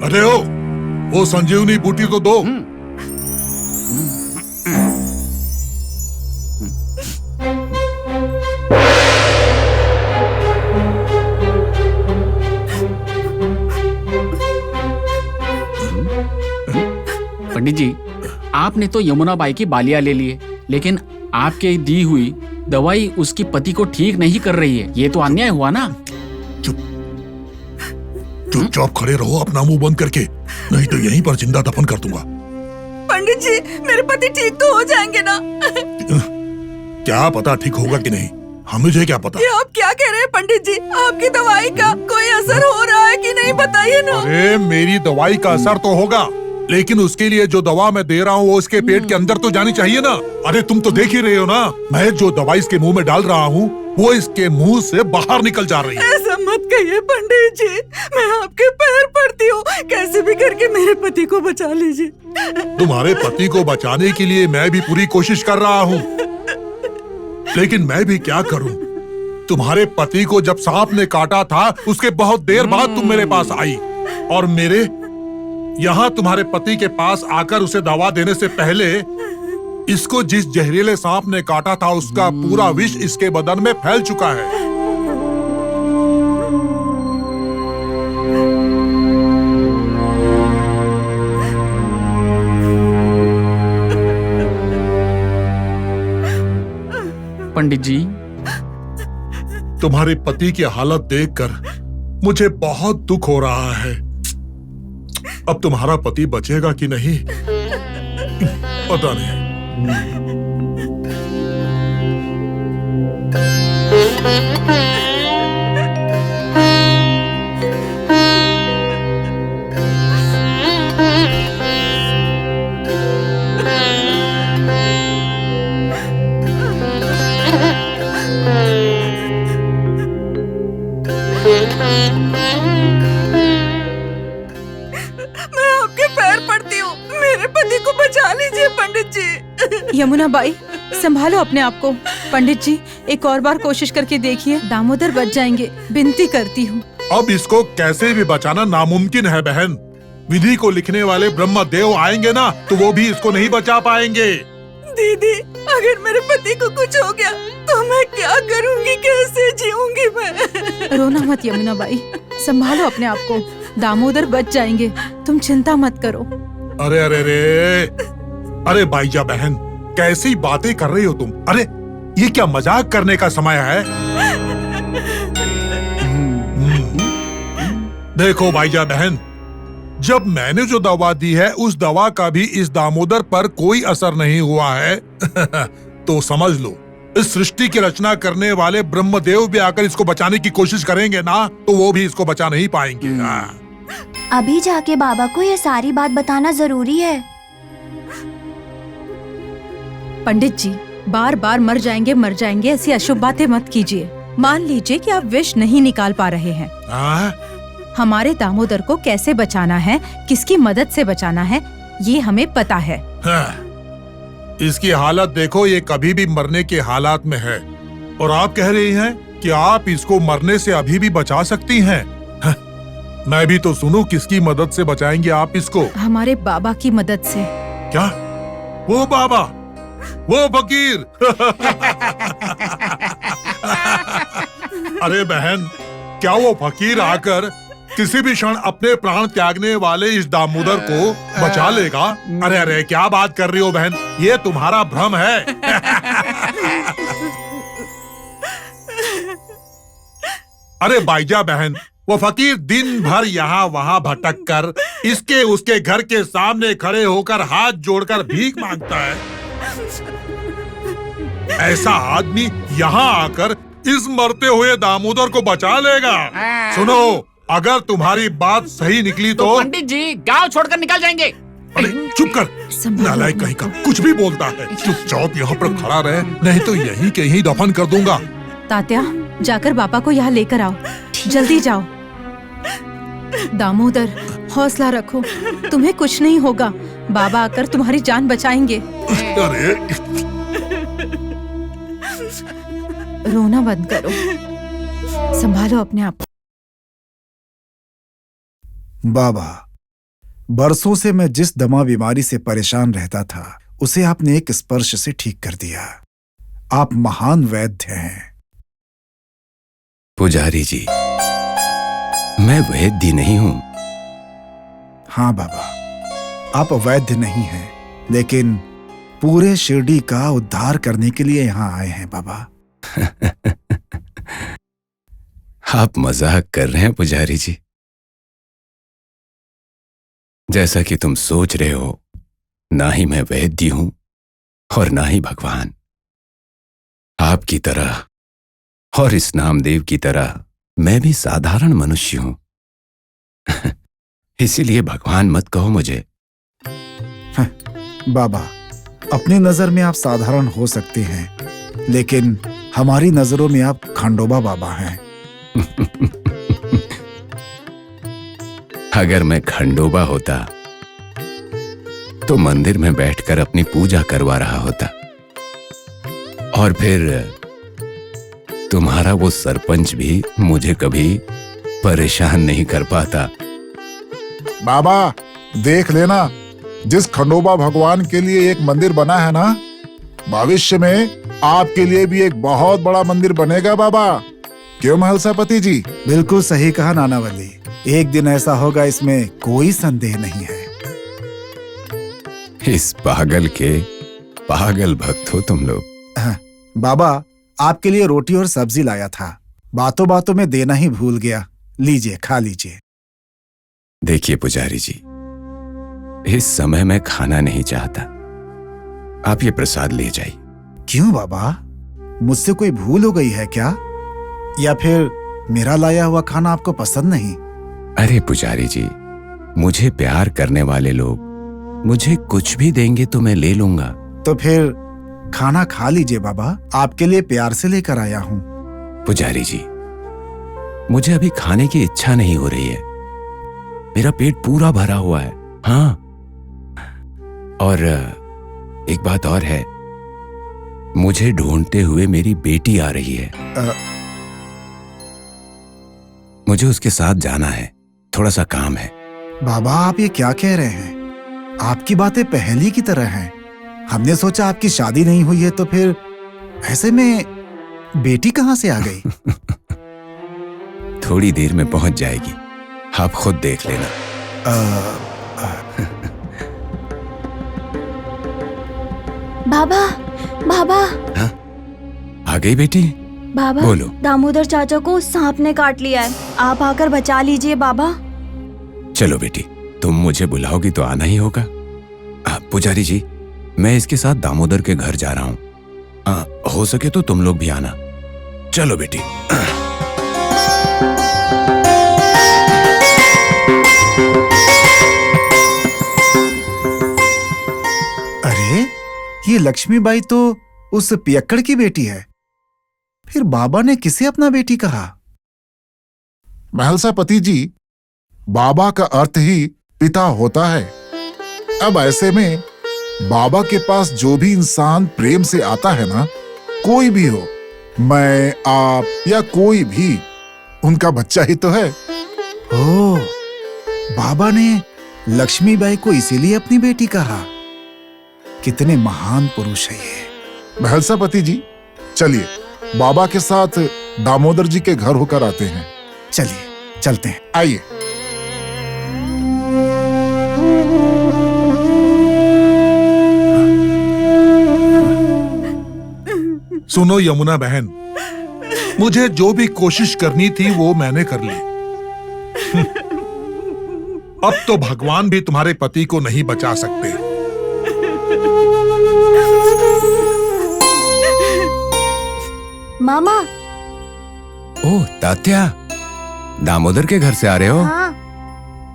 अरे वो संजीवनी बूटी तो दो। पंडित जी, आपने तो यमुना बाई की बालियां ले लिए, लेकिन आपके दी हुई दवाई उसकी पति को ठीक नहीं कर रही है। ये तो अन्याय हुआ ना। चुपचाप खड़े रहो अपना मुंह बंद करके, नहीं तो यहीं पर जिंदा दफन कर दूंगा। पंडित जी, मेरे पति ठीक तो हो जाएंगे ना? क्या पता ठीक होगा कि नहीं, मुझे क्या पता। ये आप क्या कह रहे हैं पंडित जी? आपकी दवाई का कोई असर हो रहा है कि नहीं, बताइए ना। अरे मेरी दवाई का असर तो होगा, लेकिन उसके लिए जो दवा मैं दे रहा हूँ वो उसके पेट के अंदर तो जानी चाहिए ना। अरे तुम तो देख ही रहे हो ना, मैं जो दवाई इसके मुंह में डाल रहा हूँ वो इसके मुंह से बाहर निकल जा रही है। ऐसा मत कहिए पंडित जी, मैं आपके पैर पड़ती हूँ, कैसे भी करके मेरे पति को बचा लीजिए। तुम्हारे पति को बचाने के लिए मैं भी पूरी कोशिश कर रहा हूँ, लेकिन मैं भी क्या करूँ। तुम्हारे पति को जब सांप ने काटा था उसके बहुत देर बाद तुम मेरे पास आई, और मेरे यहाँ तुम्हारे पति के पास आकर उसे दवा देने से पहले इसको जिस जहरीले सांप ने काटा था उसका पूरा विष इसके बदन में फैल चुका है। पंडित जी, तुम्हारे पति की हालत देखकर मुझे बहुत दुख हो रहा है। अब तुम्हारा पति बचेगा कि नहीं पता नहीं। मैं आपके पैर पड़ती हूँ, मेरे पति को बचा लीजिए पंडित जी। यमुना बाई, संभालो अपने आप को। पंडित जी, एक और बार कोशिश करके देखिए, दामोदर बच जाएंगे, विनती करती हूँ। अब इसको कैसे भी बचाना नामुमकिन है बहन। विधि को लिखने वाले ब्रह्मदेव आएंगे ना तो वो भी इसको नहीं बचा पाएंगे। दीदी, अगर मेरे पति को कुछ हो गया तो मैं क्या करूँगी, कैसे जीऊंगी मैं? रोना मत यमुना बाई, संभालो अपने आप को। दामोदर बच जाएंगे, तुम चिंता मत करो। अरे अरे अरे अरे बाईजा बहन, कैसी बातें कर रही हो तुम? अरे ये क्या मजाक करने का समय है? देखो बाईजा बहन, जब मैंने जो दवा दी है उस दवा का भी इस दामोदर पर कोई असर नहीं हुआ है तो समझ लो इस सृष्टि की रचना करने वाले ब्रह्मदेव भी आकर इसको बचाने की कोशिश करेंगे ना तो वो भी इसको बचा नहीं पाएंगे। अभी जाके बाबा को ये सारी बात बताना जरूरी है। पंडित जी, बार बार मर जाएंगे ऐसी अशुभ बातें मत कीजिए। मान लीजिए कि आप विष नहीं निकाल पा रहे हैं। हमारे दामोदर को कैसे बचाना है, किसकी मदद से बचाना है, ये हमें पता है। इसकी हालत देखो, ये कभी भी मरने के हालात में है, और आप कह रही हैं कि आप इसको मरने से अभी भी बचा सकती हैं। मैं भी तो सुनूं, किसकी मदद से बचाएंगे आप इसको? हमारे बाबा की मदद से। क्या? वो बाबा, वो फकीर? अरे बहन, क्या वो फकीर आकर किसी भी क्षण अपने प्राण त्यागने वाले इस दामोदर को बचा लेगा? अरे अरे क्या बात कर रही हो बहन, ये तुम्हारा भ्रम है। अरे बाईजा बहन, वो फकीर दिन भर यहाँ वहाँ भटक कर इसके उसके घर के सामने खड़े होकर हाथ जोड़कर भीख मांगता है। ऐसा आदमी यहाँ आकर इस मरते हुए दामोदर को बचा लेगा? सुनो, अगर तुम्हारी बात सही निकली तो पंडित जी गांव छोड़कर निकल जाएंगे। अरे चुप कर, नालायक कहीं का, कुछ भी बोलता है। चुपचाप यहाँ पर खड़ा रहे, नहीं तो यहीं के यहीं दफन कर दूंगा। तात्या, जाकर बाबा को यहाँ लेकर आओ, जल्दी जाओ। दामोदर, हौसला रखो, तुम्हें कुछ नहीं होगा, बाबा आकर तुम्हारी जान बचाएंगे। अरे रोना बंद करो, संभालो अपने आप को। बाबा, बरसों से मैं जिस दमा बीमारी से परेशान रहता था उसे आपने एक स्पर्श से ठीक कर दिया। आप महान वैद्य हैं। पुजारी जी, मैं वैद्य नहीं हूं। हाँ बाबा, आप वैद्य नहीं हैं, लेकिन पूरे शिरडी का उद्धार करने के लिए यहाँ आए हैं बाबा। आप मजाक कर रहे हैं पुजारी जी। जैसा कि तुम सोच रहे हो, ना ही मैं वैद्य हूं और ना ही भगवान। आपकी तरह और इस नामदेव की तरह मैं भी साधारण मनुष्य हूं। इसीलिए भगवान मत कहो मुझे। बाबा, अपनी नजर में आप साधारण हो सकते हैं, लेकिन हमारी नजरों में आप खंडोबा बाबा हैं। अगर मैं खंडोबा होता तो मंदिर में बैठकर अपनी पूजा करवा रहा होता, और फिर तुम्हारा वो सरपंच भी मुझे कभी परेशान नहीं कर पाता। बाबा, देख लेना, जिस खंडोबा भगवान के लिए एक मंदिर बना है ना, भविष्य में आपके लिए भी एक बहुत बड़ा मंदिर बनेगा बाबा। क्यों महलसापति जी? बिल्कुल सही कहा नानावली, एक दिन ऐसा होगा, इसमें कोई संदेह नहीं है। इस पागल के पागल भक्त हो तुम लोग। बाबा, आपके लिए रोटी और सब्जी लाया था, बातों बातों में देना ही भूल गया। लीजिए, खा लीजिए। देखिए पुजारी जी, इस समय मैं खाना नहीं चाहता, आप ये प्रसाद ले जाइए। क्यों बाबा, मुझसे कोई भूल हो गई है क्या, या फिर मेरा लाया हुआ खाना आपको पसंद नहीं? अरे पुजारी जी, मुझे प्यार करने वाले लोग मुझे कुछ भी देंगे तो मैं ले लूंगा। तो फिर खाना खा लीजिए बाबा, आपके लिए प्यार से लेकर आया हूं। पुजारी जी, मुझे अभी खाने की इच्छा नहीं हो रही है, मेरा पेट पूरा भरा हुआ है। हाँ, और एक बात और है, मुझे ढूंढते हुए मेरी बेटी आ रही है। मुझे उसके साथ जाना है, थोड़ा सा काम है। बाबा, आप ये क्या कह रहे हैं? आपकी बातें पहेली की तरह हैं। हमने सोचा आपकी शादी नहीं हुई है, तो फिर ऐसे में बेटी कहां से आ गई? थोड़ी देर में पहुंच जाएगी, आप खुद देख लेना। बाबा, बाबा। हाँ? आ गई बेटी? बाबा, बोलो। दामोदर चाचा को सांप ने काट लिया है, आप आकर बचा लीजिए बाबा। चलो बेटी, तुम मुझे बुलाओगी तो आना ही होगा। पुजारी जी, मैं इसके साथ दामोदर के घर जा रहा हूं, हो सके तो तुम लोग भी आना। चलो बेटी। अरे, ये लक्ष्मीबाई तो उस पियक्कड़ की बेटी है, फिर बाबा ने किसे अपना बेटी कहा? महलसापति जी, बाबा का अर्थ ही पिता होता है। अब ऐसे में बाबा के पास जो भी इंसान प्रेम से आता है ना, कोई भी हो, मैं, आप या कोई भी, उनका बच्चा ही तो है। ओह, बाबा ने लक्ष्मीबाई को इसीलिए अपनी बेटी कहा। कितने महान पुरुष है ये। महलसापति जी, चलिए बाबा के साथ दामोदर जी के घर होकर आते हैं। चलिए, चलते हैं। आइए। सुनो यमुना बहन, मुझे जो भी कोशिश करनी थी वो मैंने कर ली। अब तो भगवान भी तुम्हारे पति को नहीं बचा सकते। मामा। ओह तात्या, दामोदर के घर से आ रहे हो? हाँ,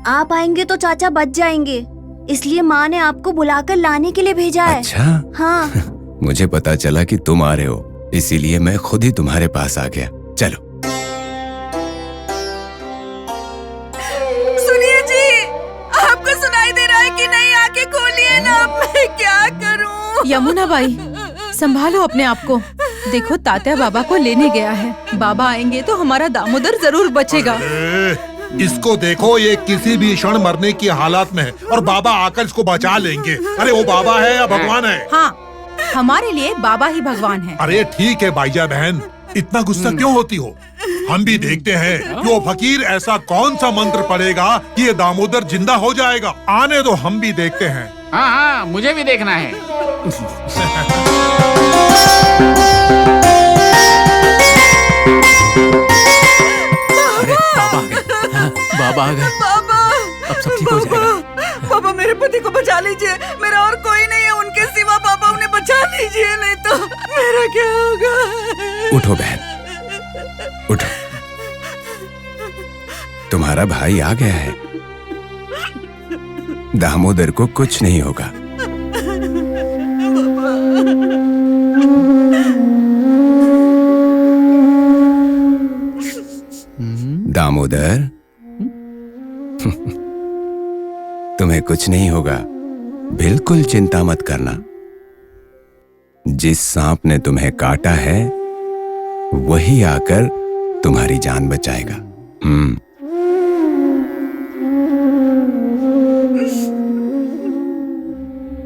आप आएंगे तो चाचा बच जाएंगे, इसलिए माँ ने आपको बुलाकर लाने के लिए भेजा है। अच्छा। हाँ। मुझे पता चला कि तुम आ रहे हो, इसीलिए मैं खुद ही तुम्हारे पास आ गया। चलो। सुनिए जी, आपको सुनाई दे रहा है कि नहीं? आके खोलिए ना, मैं क्या करूं? यमुना बाई, संभालो अपने आप को। देखो, तात्या बाबा को लेने गया है, बाबा आएंगे तो हमारा दामोदर जरूर बचेगा। इसको देखो, ये किसी भी क्षण मरने की हालत में है और बाबा आकर इसको बचा लेंगे। अरे वो बाबा है या भगवान है? हाँ, हमारे लिए बाबा ही भगवान है। अरे ठीक है भाईजा बहन, इतना गुस्सा क्यों होती हो? हम भी देखते हैं कि वो फकीर ऐसा कौन सा मंत्र पढ़ेगा कि ये दामोदर जिंदा हो जाएगा। आने दो, हम भी देखते हैं। हाँ हाँ, मुझे भी देखना है। अरे बाबा आ गए। हाँ, बाबा आ गए। बाबा, अब सब ठीक हो जाएगा। बाबा मेरे पति को बचा लीजिए, मेरा और कोई नहीं है उनके सिवा। बाबा उन्हें बचा लीजिए, नहीं तो मेरा क्या होगा। उठो बहन, उठो। तुम्हारा भाई आ गया है। दामोदर को कुछ नहीं होगा। दामोदर, तुम्हें कुछ नहीं होगा, बिल्कुल चिंता मत करना। जिस सांप ने तुम्हें काटा है वही आकर तुम्हारी जान बचाएगा।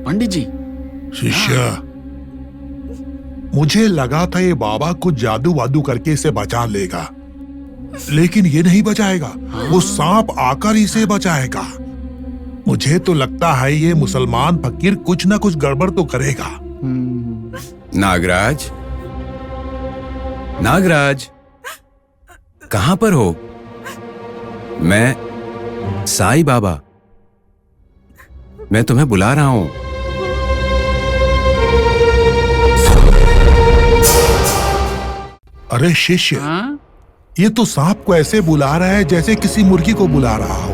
पंडित जी, शिष्य, मुझे लगा था ये बाबा कुछ जादू वादू करके इसे बचा लेगा, लेकिन ये नहीं बचाएगा। वो सांप आकर इसे बचाएगा। मुझे तो लगता है ये मुसलमान फकीर कुछ ना कुछ गड़बड़ तो करेगा। नागराज, नागराज, कहां पर हो? मैं साईं बाबा, मैं तुम्हें बुला रहा हूं। अरे शिष्य, हाँ? ये तो सांप को ऐसे बुला रहा है जैसे किसी मुर्गी को बुला रहा हो।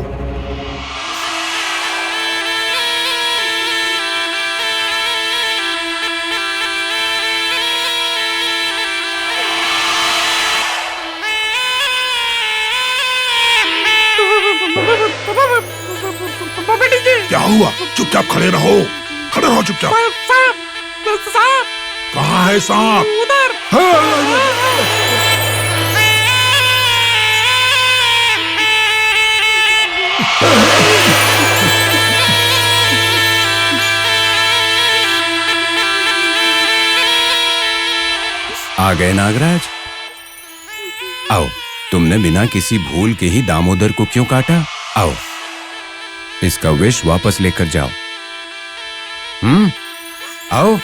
क्या हुआ? चुपचाप खड़े रहो, खड़े रहो चुपचाप। कहाँ है सांप? उधर। आ गए नागराज? आओ, तुमने बिना किसी भूल के ही दामोदर को क्यों काटा? आओ, इसका विष वापस लेकर जाओ। आओ।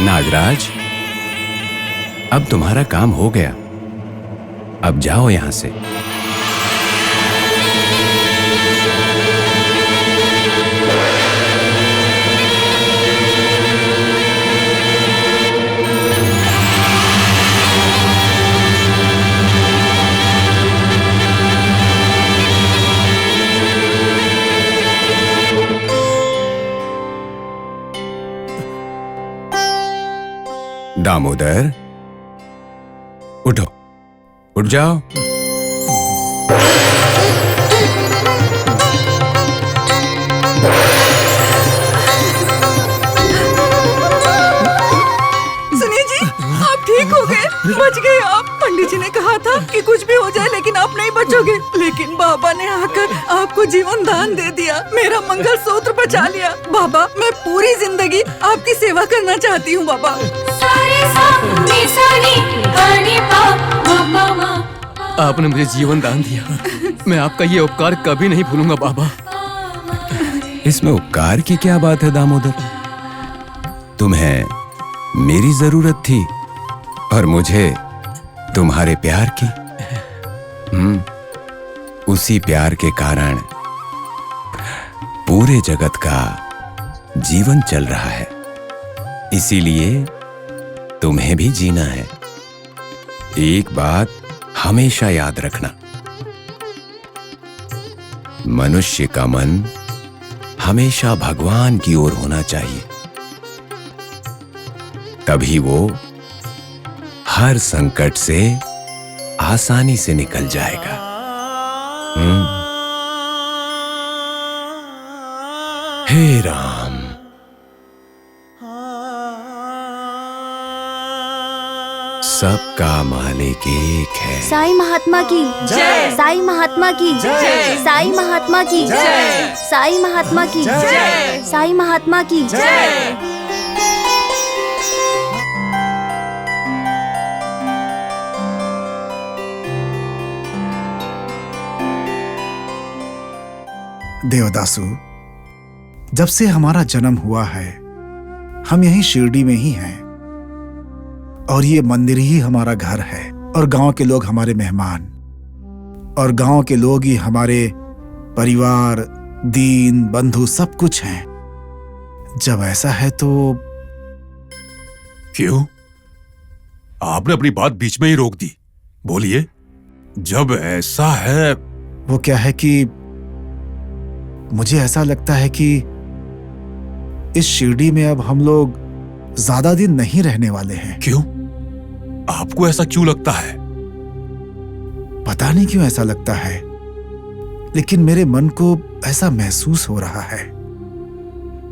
नागराज, अब तुम्हारा काम हो गया। अब जाओ यहां से। दामोदर, उठो, उठ जाओ। सुनिए जी, आप ठीक हो गए, बच गए आप। पंडित जी ने कहा था कि कुछ भी हो जाए लेकिन आप नहीं बचोगे, लेकिन बाबा ने आकर आपको जीवन दान दे दिया, मेरा मंगलसूत्र बचा लिया। बाबा, मैं पूरी जिंदगी आपकी सेवा करना चाहती हूँ बाबा। आपने मुझे जीवन दान दिया, मैं आपका ये उपकार कभी नहीं भूलूंगा बाबा। इसमें उपकार की क्या बात है दामोदर? तुम्हें मेरी जरूरत थी और मुझे तुम्हारे प्यार की। उसी प्यार के कारण पूरे जगत का जीवन चल रहा है, इसीलिए तुम्हें भी जीना है। एक बात हमेशा याद रखना, मनुष्य का मन हमेशा भगवान की ओर होना चाहिए, तभी वो हर संकट से आसानी से निकल जाएगा। हे राम। सबका मालिक एक है। साईं महात्मा की जय। साईं महात्मा की जय। साईं महात्मा की जय। साईं महात्मा की जय। साईं महात्मा की जय। देवदासु, जब से हमारा जन्म हुआ है हम यहीं शिरडी में ही हैं, और ये मंदिर ही हमारा घर है, और गांव के लोग हमारे मेहमान, और गांव के लोग ही हमारे परिवार, दीन बंधु सब कुछ हैं। जब ऐसा है तो क्यों? आपने अपनी बात बीच में ही रोक दी, बोलिए। जब ऐसा है। वो क्या है कि मुझे ऐसा लगता है कि इस शिरडी में अब हम लोग ज्यादा दिन नहीं रहने वाले हैं। क्यों? आपको ऐसा क्यों लगता है? पता नहीं क्यों ऐसा लगता है, लेकिन मेरे मन को ऐसा महसूस हो रहा है।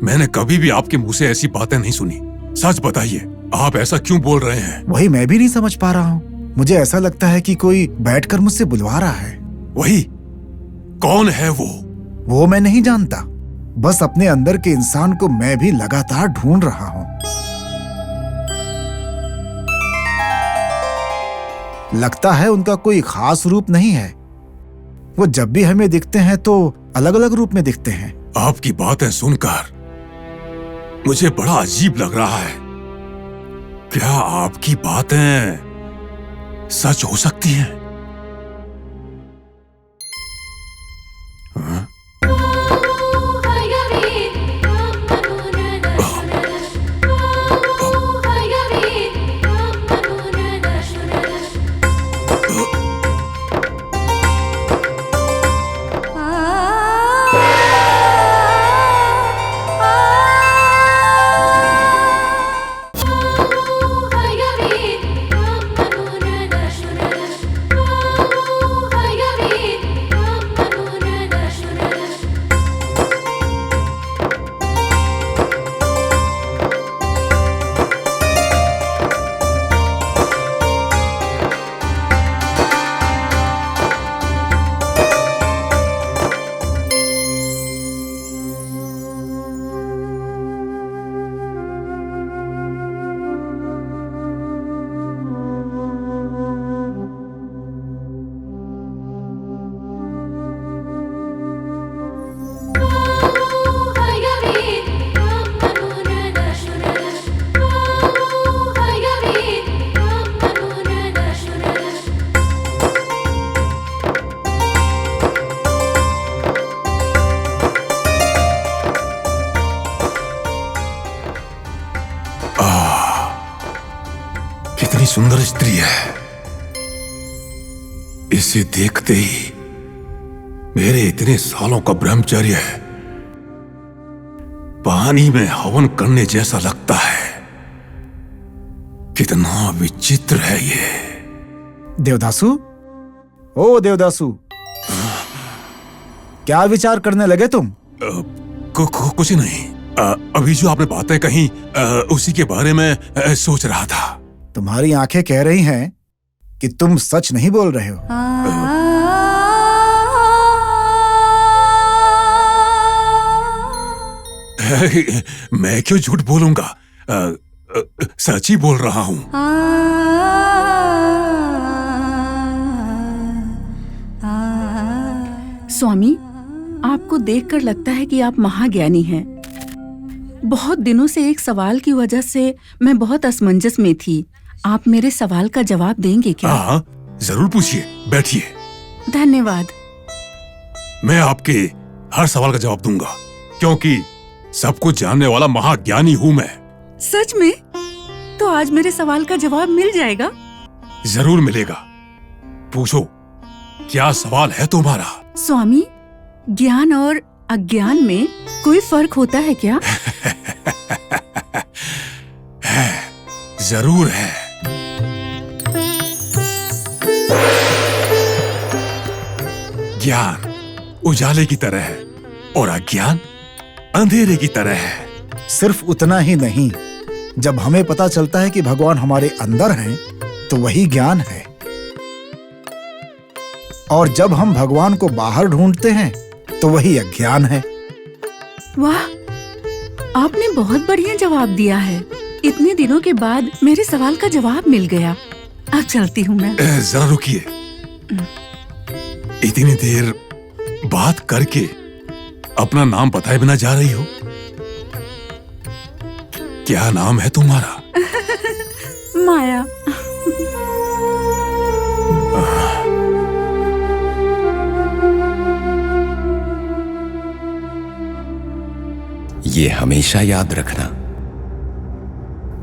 मैंने कभी भी आपके मुंह से ऐसी बातें नहीं सुनी। सच बताइए, आप ऐसा क्यों बोल रहे हैं? वही मैं भी नहीं समझ पा रहा हूँ। मुझे ऐसा लगता है कि कोई बैठकर मुझसे बुलवा रहा है। वही? कौन है वो? वो मैं नहीं जानता, बस अपने अंदर के इंसान को मैं भी लगातार ढूंढ रहा हूँ। लगता है उनका कोई खास रूप नहीं है। वो जब भी हमें दिखते हैं तो अलग अलग रूप में दिखते हैं। आपकी बातें सुनकर मुझे बड़ा अजीब लग रहा है। क्या आपकी बातें सच हो सकती हैं? हाँ? कितनी सुंदर स्त्री है। इसे देखते ही मेरे इतने सालों का ब्रह्मचर्य पानी में हवन करने जैसा लगता है। कितना विचित्र है ये। देवदासु, ओ देवदासु, क्या विचार करने लगे तुम? कुछ नहीं। अभी जो आपने बातें कही उसी के बारे में सोच रहा था। तुम्हारी आंखें कह रही हैं कि तुम सच नहीं बोल रहे हो। मैं क्यों झूठ बोलूंगा? सच ही बोल रहा हूँ। स्वामी, आपको देखकर लगता है कि आप महाज्ञानी हैं। बहुत दिनों से एक सवाल की वजह से मैं बहुत असमंजस में थी। आप मेरे सवाल का जवाब देंगे क्या? हाँ, जरूर पूछिए, बैठिए। धन्यवाद। मैं आपके हर सवाल का जवाब दूंगा, क्योंकि सब कुछ जानने वाला महाज्ञानी हूँ मैं। सच में? तो आज मेरे सवाल का जवाब मिल जाएगा? जरूर मिलेगा। पूछो, क्या सवाल है तुम्हारा? स्वामी, ज्ञान और अज्ञान में कोई फर्क होता है क्या? है, जरूर है। ज्ञान उजाले की तरह है और अज्ञान अंधेरे की तरह है। सिर्फ उतना ही नहीं, जब हमें पता चलता है कि भगवान हमारे अंदर हैं, तो वही ज्ञान है। और जब हम भगवान को बाहर ढूंढते हैं, तो वही अज्ञान है। वाह, आपने बहुत बढ़िया जवाब दिया है। इतने दिनों के बाद मेरे सवाल का जवाब मिल गया। अब चलती हूँ मैं। जरा रुकिए, इतनी देर बात करके अपना नाम बताए बिना जा रही हो? क्या नाम है तुम्हारा? माया। ये हमेशा याद रखना,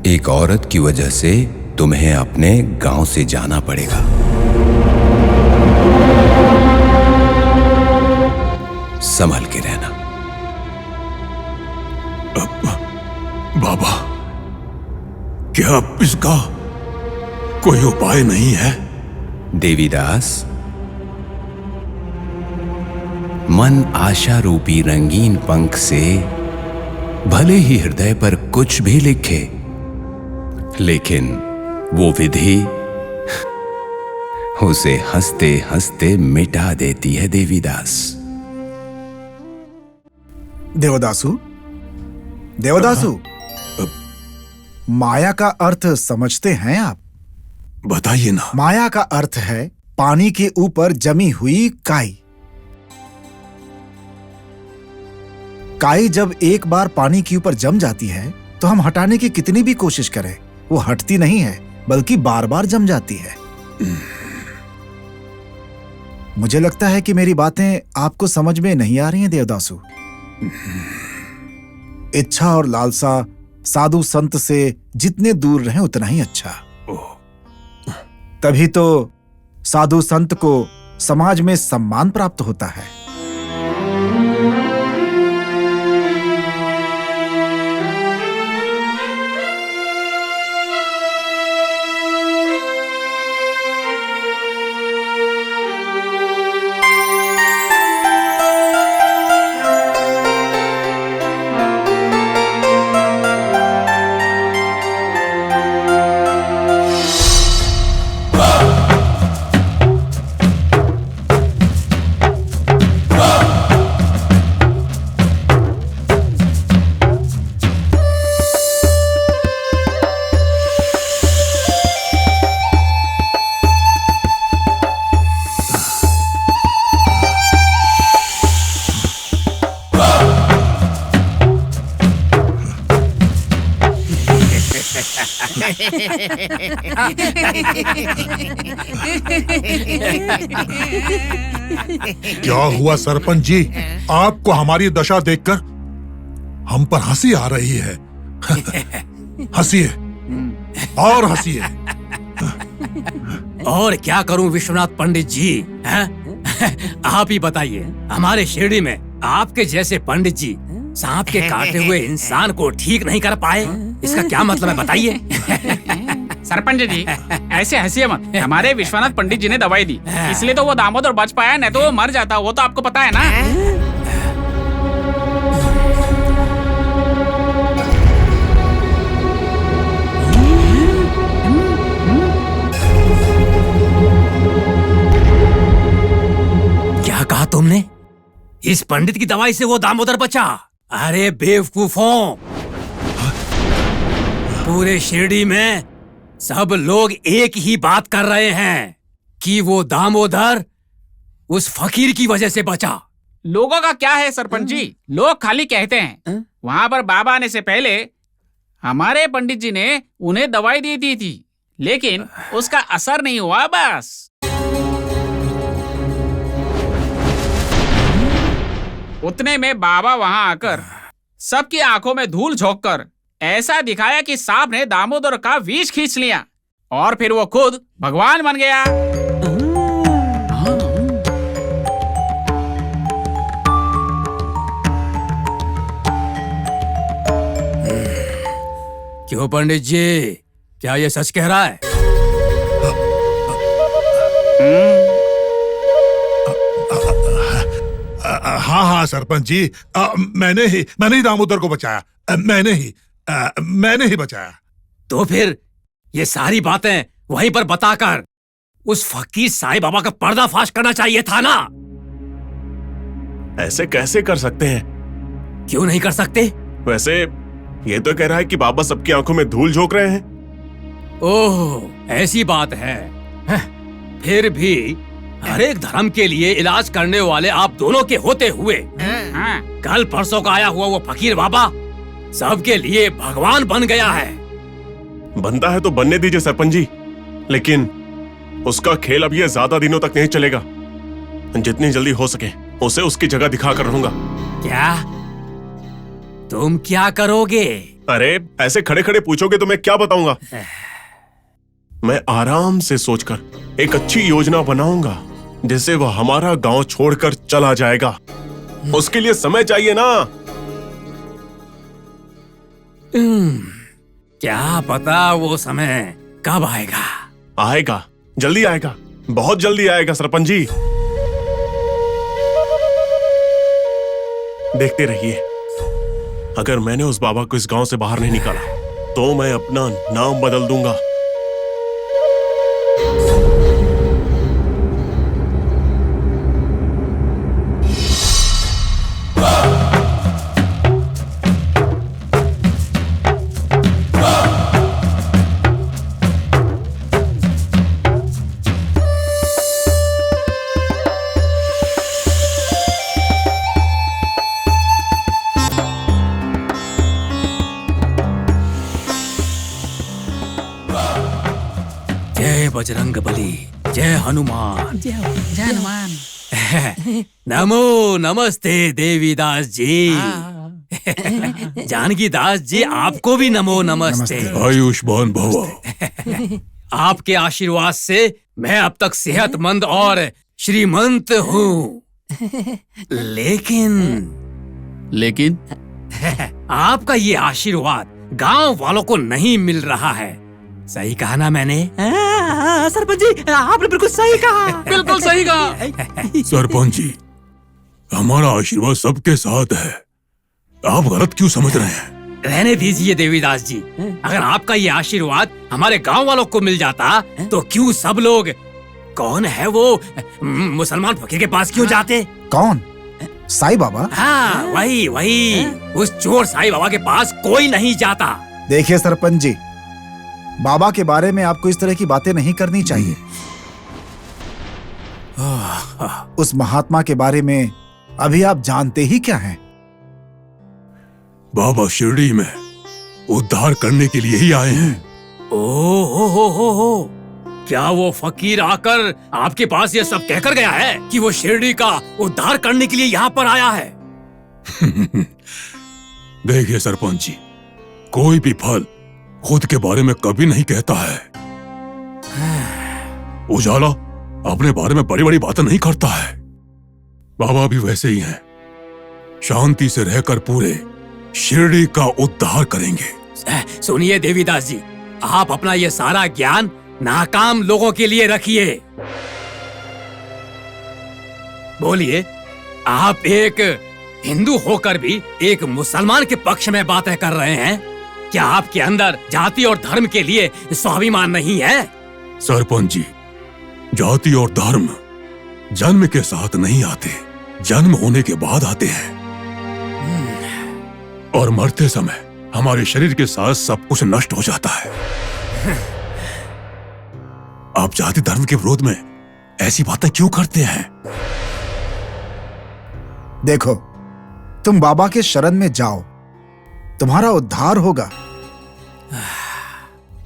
एक औरत की वजह से तुम्हें अपने गांव से जाना पड़ेगा। संभल के रहना। बाबा, क्या इसका कोई उपाय नहीं है? देवीदास, मन आशा रूपी रंगीन पंख से भले ही हृदय पर कुछ भी लिखे, लेकिन वो विधि उसे हंसते हंसते मिटा देती है। देवीदास। देवदासु, देवदासु, माया का अर्थ समझते हैं आप? बताइए ना। माया का अर्थ है पानी के ऊपर जमी हुई काई। काई जब एक बार पानी के ऊपर जम जाती है, तो हम हटाने की कितनी भी कोशिश करें, वो हटती नहीं है, बल्कि बार बार जम जाती है। मुझे लगता है कि मेरी बातें आपको समझ में नहीं आ रही हैं देवदासु। इच्छा और लालसा साधु संत से जितने दूर रहें उतना ही अच्छा। तभी तो साधु संत को समाज में सम्मान प्राप्त होता है। क्या हुआ सरपंच जी? आपको हमारी दशा देखकर हम पर हंसी आ रही है। हंसिए और हंसिए। और क्या करूं विश्वनाथ पंडित जी, हैं? आप ही बताइए, हमारे शिरडी में आपके जैसे पंडित जी सांप के काटे हुए इंसान को ठीक नहीं कर पाए, इसका क्या मतलब है बताइए? सरपंच जी, ऐसे हंसिए मत। हमारे विश्वनाथ पंडित जी ने दवाई दी, इसलिए तो वो दामोदर बच पाया, नहीं तो वो मर जाता। वो तो आपको पता है ना। क्या कहा तुमने? इस पंडित की दवाई से वो दामोदर बचा? अरे बेवकूफों, पूरे शिरडी में सब लोग एक ही बात कर रहे हैं कि वो दामोदर उस फकीर की वजह से बचा। लोगों का क्या है सरपंच जी, लोग खाली कहते हैं। वहाँ पर बाबा आने से पहले हमारे पंडित जी ने उन्हें दवाई दी थी, लेकिन उसका असर नहीं हुआ बस। उतने में बाबा वहां आकर सबकी आंखों में धूल झोंककर ऐसा दिखाया कि सांप ने दामोदर का विष खींच लिया और फिर वो खुद भगवान बन गया। क्यों पंडित जी, क्या ये सच कह रहा है? हाँ हाँ सरपंच जी, मैंने ही दामोदर को बचाया। मैंने ही बचाया। तो फिर ये सारी बातें वहीं पर बताकर उस फकीर साईं बाबा का पर्दाफाश करना चाहिए था ना। ऐसे कैसे कर सकते हैं? क्यों नहीं कर सकते? वैसे ये तो कह रहा है कि बाबा सबकी आंखों में धूल झोंक रहे हैं। ओह, ऐसी बात है। फिर भी हर एक धर्म के लिए इलाज करने वाले आप दोनों के होते हुए कल परसों का आया हुआ वो फकीर बाबा सबके लिए भगवान बन गया है। बनता है तो बनने दीजिए सरपंच जी, लेकिन उसका खेल अब ये ज्यादा दिनों तक नहीं चलेगा। जितनी जल्दी हो सके उसे उसकी जगह दिखाकर रहूंगा। क्या तुम क्या करोगे? अरे ऐसे खड़े खड़े पूछोगे तो मैं क्या बताऊंगा। मैं आराम से सोचकर एक अच्छी योजना बनाऊंगा जिससे वह हमारा गांव छोड़कर चला जाएगा। उसके लिए समय चाहिए ना। क्या पता वो समय कब आएगा। आएगा, जल्दी आएगा, बहुत जल्दी आएगा सरपंच जी। देखते रहिए, अगर मैंने उस बाबा को इस गांव से बाहर नहीं निकाला तो मैं अपना नाम बदल दूंगा। जय बजरंगबली, जय हनुमान। जय हनुमान। नमो नमस्ते देवीदास जी। जानकी दास जी, आपको भी नमो नमस्ते। आयुष्मान भव। आपके आशीर्वाद से मैं अब तक सेहतमंद और श्रीमंत हूँ। लेकिन आपका ये आशीर्वाद गांव वालों को नहीं मिल रहा है। सही कहा ना मैंने? सरपंच जी, आपने बिल्कुल सही कहा। बिल्कुल सही कहा। सरपंच जी, हमारा आशीर्वाद सबके साथ है, आप गलत क्यों समझ रहे हैं? रहने दीजिए देवीदास जी। अगर आपका ये आशीर्वाद हमारे गांव वालों को मिल जाता तो क्यों सब लोग, कौन है वो मुसलमान फकीर के पास क्यों जाते? कौन? साईं बाबा? हाँ, वही उस चोर साईं बाबा के पास कोई नहीं जाता। देखिए सरपंच जी, बाबा के बारे में आपको इस तरह की बातें नहीं करनी चाहिए। उस महात्मा के बारे में अभी आप जानते ही क्या हैं? बाबा शिरडी में उद्धार करने के लिए ही आए हैं। ओह, क्या वो फकीर आकर आपके पास ये सब कहकर गया है कि वो शिरडी का उद्धार करने के लिए यहाँ पर आया है? देखिए सरपंच जी, कोई भी फल खुद के बारे में कभी नहीं कहता है। उजाला अपने बारे में बड़ी बड़ी बातें नहीं करता है। बाबा भी वैसे ही हैं, शांति से रहकर पूरे शिरडी का उद्धार करेंगे। सुनिए देवीदास जी, आप अपना ये सारा ज्ञान नाकाम लोगों के लिए रखिए। बोलिए, आप एक हिंदू होकर भी एक मुसलमान के पक्ष में बातें कर रहे हैं। क्या आपके अंदर जाति और धर्म के लिए स्वाभिमान नहीं है? सरपंच जी, जाति और धर्म जन्म के साथ नहीं आते, जन्म होने के बाद आते हैं। और मरते समय हमारे शरीर के साथ सब कुछ नष्ट हो जाता है। आप जाति धर्म के विरोध में ऐसी बातें क्यों करते हैं? देखो, तुम बाबा के शरण में जाओ, तुम्हारा उद्धार होगा।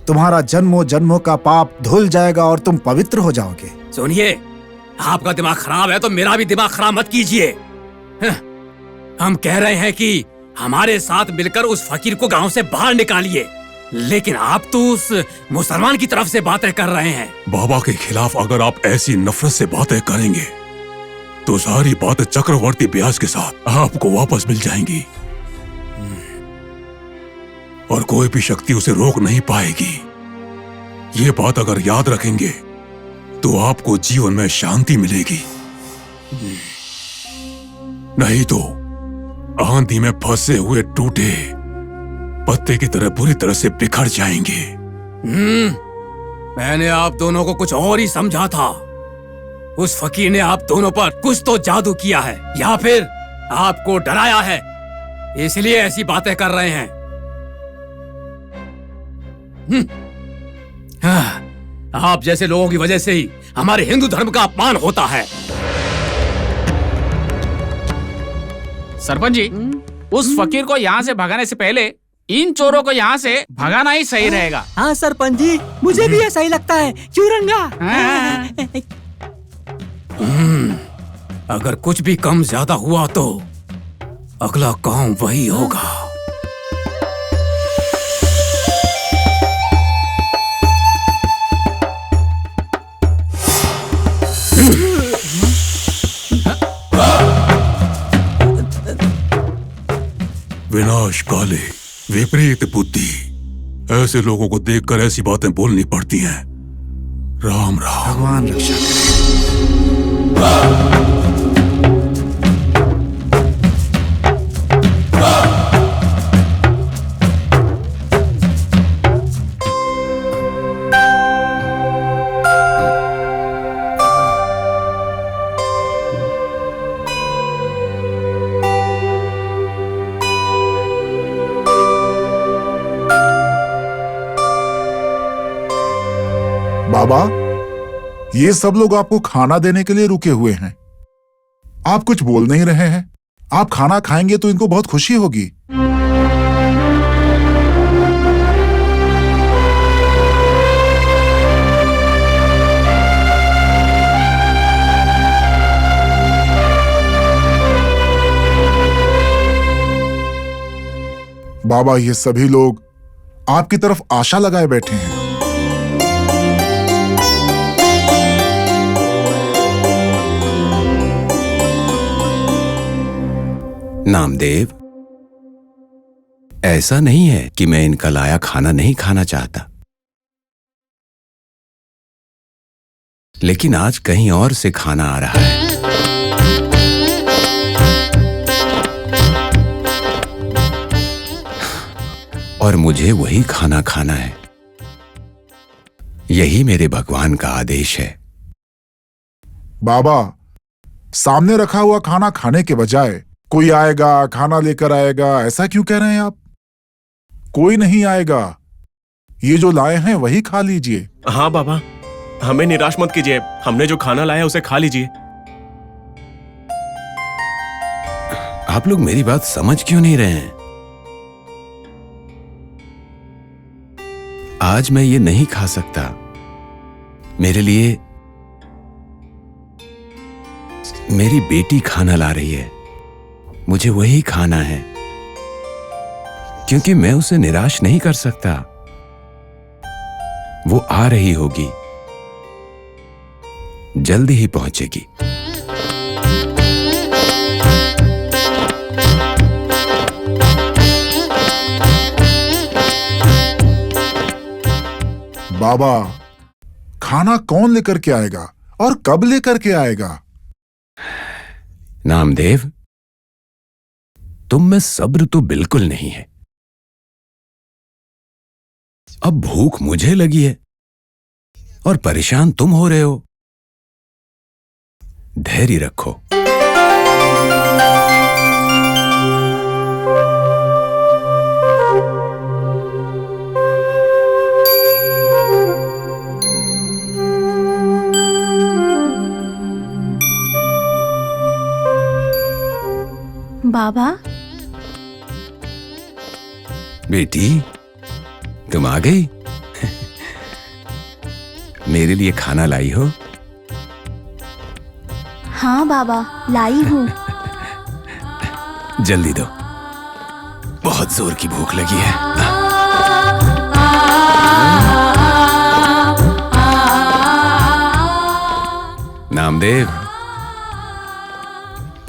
तुम्हारा जन्मों जन्मों का पाप धुल जाएगा और तुम पवित्र हो जाओगे। सुनिए, आपका दिमाग खराब है तो मेरा भी दिमाग खराब मत कीजिए। हम कह रहे हैं कि हमारे साथ मिलकर उस फकीर को गांव से बाहर निकालिए, लेकिन आप तो उस मुसलमान की तरफ से बातें कर रहे हैं। बाबा के खिलाफ अगर आप ऐसी नफरत से बातें करेंगे तो सारी बातें चक्रवर्ती ब्याज के साथ आपको वापस मिल जाएंगी और कोई भी शक्ति उसे रोक नहीं पाएगी। ये बात अगर याद रखेंगे तो आपको जीवन में शांति मिलेगी, नहीं तो आंधी में फंसे हुए टूटे पत्ते की तरह बुरी तरह से बिखर जाएंगे। मैंने आप दोनों को कुछ और ही समझा था। उस फकीर ने आप दोनों पर कुछ तो जादू किया है या फिर आपको डराया है, इसलिए ऐसी बातें कर रहे हैं। आप जैसे लोगों की वजह से ही हमारे हिंदू धर्म का अपमान होता है। सरपंच जी, उस फकीर को यहाँ से भगाने से पहले इन चोरों को यहाँ से भगाना ही सही रहेगा। हाँ सरपंच जी, मुझे भी ऐसा ही लगता है। क्यों रंगा? अगर कुछ भी कम ज्यादा हुआ तो अगला काम वही होगा। विनाश काले विपरीत बुद्धि, ऐसे लोगों को देखकर ऐसी बातें बोलनी पड़ती हैं। राम राम। भगवान रक्षा करे। बाबा, ये सब लोग आपको खाना देने के लिए रुके हुए हैं। आप कुछ बोल नहीं रहे हैं। आप खाना खाएंगे तो इनको बहुत खुशी होगी। बाबा, ये सभी लोग आपकी तरफ आशा लगाए बैठे हैं। नामदेव, ऐसा नहीं है कि मैं इनका लाया खाना नहीं खाना चाहता, लेकिन आज कहीं और से खाना आ रहा है। और मुझे वही खाना खाना है। यही मेरे भगवान का आदेश है। बाबा, सामने रखा हुआ खाना खाने के बजाय कोई आएगा खाना लेकर आएगा, ऐसा क्यों कह रहे हैं आप? कोई नहीं आएगा। ये जो लाए हैं वही खा लीजिए। हाँ बाबा, हमें निराश मत कीजिए। हमने जो खाना लाया उसे खा लीजिए। आप लोग मेरी बात समझ क्यों नहीं रहे हैं? आज मैं ये नहीं खा सकता। मेरे लिए मेरी बेटी खाना ला रही है, मुझे वही खाना है, क्योंकि मैं उसे निराश नहीं कर सकता। वो आ रही होगी, जल्दी ही पहुंचेगी। बाबा, खाना कौन लेकर के आएगा और कब लेकर के आएगा? नामदेव, तुम में सब्र तो बिल्कुल नहीं है। अब भूख मुझे लगी है और परेशान तुम हो रहे हो। धैर्य रखो। बाबा, बेटी, तुम आ गई। मेरे लिए खाना लाई हो? हाँ बाबा, लाई हूँ। जल्दी दो, बहुत जोर की भूख लगी है। नामदेव,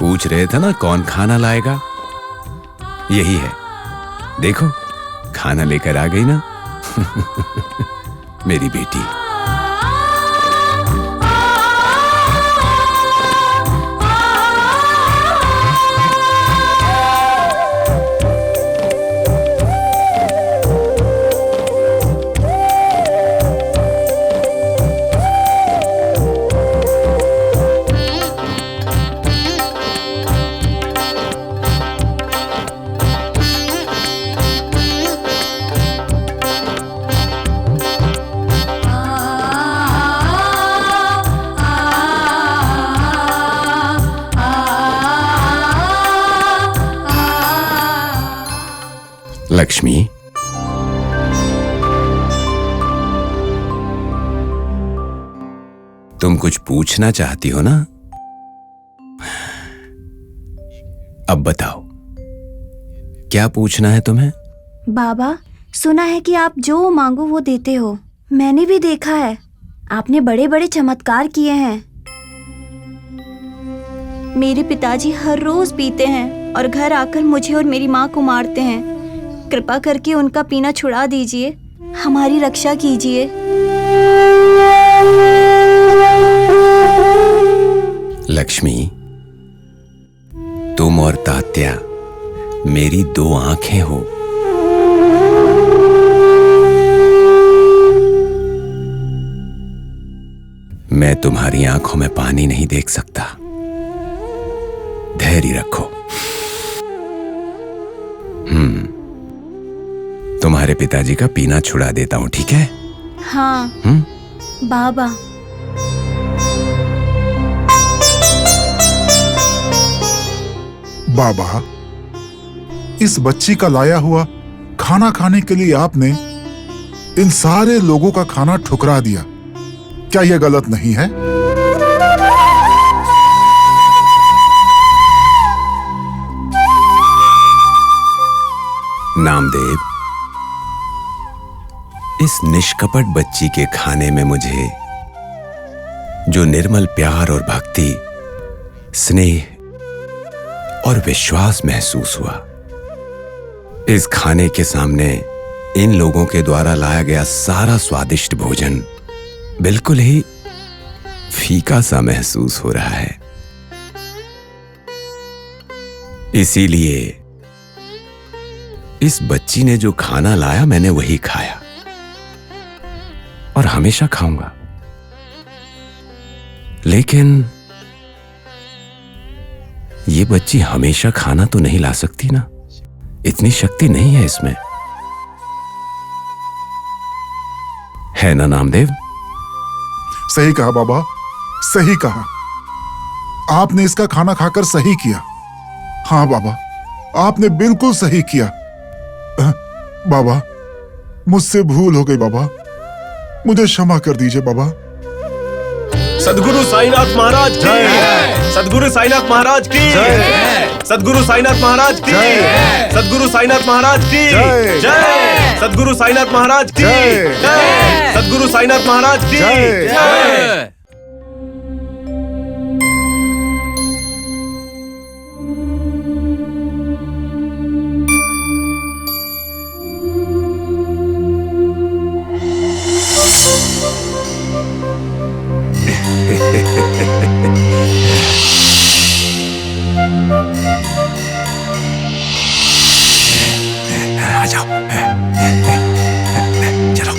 पूछ रहे थे ना कौन खाना लाएगा? यही है, देखो खाना लेकर आ गई ना। मेरी बेटी। लक्ष्मी, तुम कुछ पूछना चाहती हो ना? अब बताओ, क्या पूछना है तुम्हें? बाबा, सुना है कि आप जो मांगो वो देते हो। मैंने भी देखा है, आपने बड़े बड़े चमत्कार किए हैं। मेरे पिताजी हर रोज पीते हैं और घर आकर मुझे और मेरी माँ को मारते हैं। कृपा करके उनका पीना छुड़ा दीजिए, हमारी रक्षा कीजिए। लक्ष्मी, तुम और तात्या मेरी दो आंखें हो। मैं तुम्हारी आंखों में पानी नहीं देख सकता। धैर्य रखो। तुम्हारे पिताजी का पीना छुड़ा देता हूं, ठीक है? हाँ बाबा। बाबा, इस बच्ची का लाया हुआ खाना खाने के लिए आपने इन सारे लोगों का खाना ठुकरा दिया। क्या यह गलत नहीं है? नामदेव, इस निष्कपट बच्ची के खाने में मुझे जो निर्मल प्यार और भक्ति, स्नेह और विश्वास महसूस हुआ, इस खाने के सामने इन लोगों के द्वारा लाया गया सारा स्वादिष्ट भोजन बिल्कुल ही फीका सा महसूस हो रहा है। इसीलिए इस बच्ची ने जो खाना लाया, मैंने वही खाया और हमेशा खाऊंगा। लेकिन ये बच्ची हमेशा खाना तो नहीं ला सकती ना, इतनी शक्ति नहीं है इसमें, है ना नामदेव? सही कहा बाबा, सही कहा। आपने इसका खाना खाकर सही किया। हाँ बाबा, आपने बिल्कुल सही किया। बाबा, मुझसे भूल हो गई बाबा, मुझे क्षमा कर दीजिए बाबा। सद्गुरु साईनाथ महाराज की जय। सद्गुरु साईनाथ महाराज की जय। सद्गुरु साईनाथ महाराज की जय। सद्गुरु साईनाथ महाराज की जय। सद्गुरु साईनाथ महाराज की जय। सद्गुरु साईनाथ महाराज की जय। आ जाओ, चलो।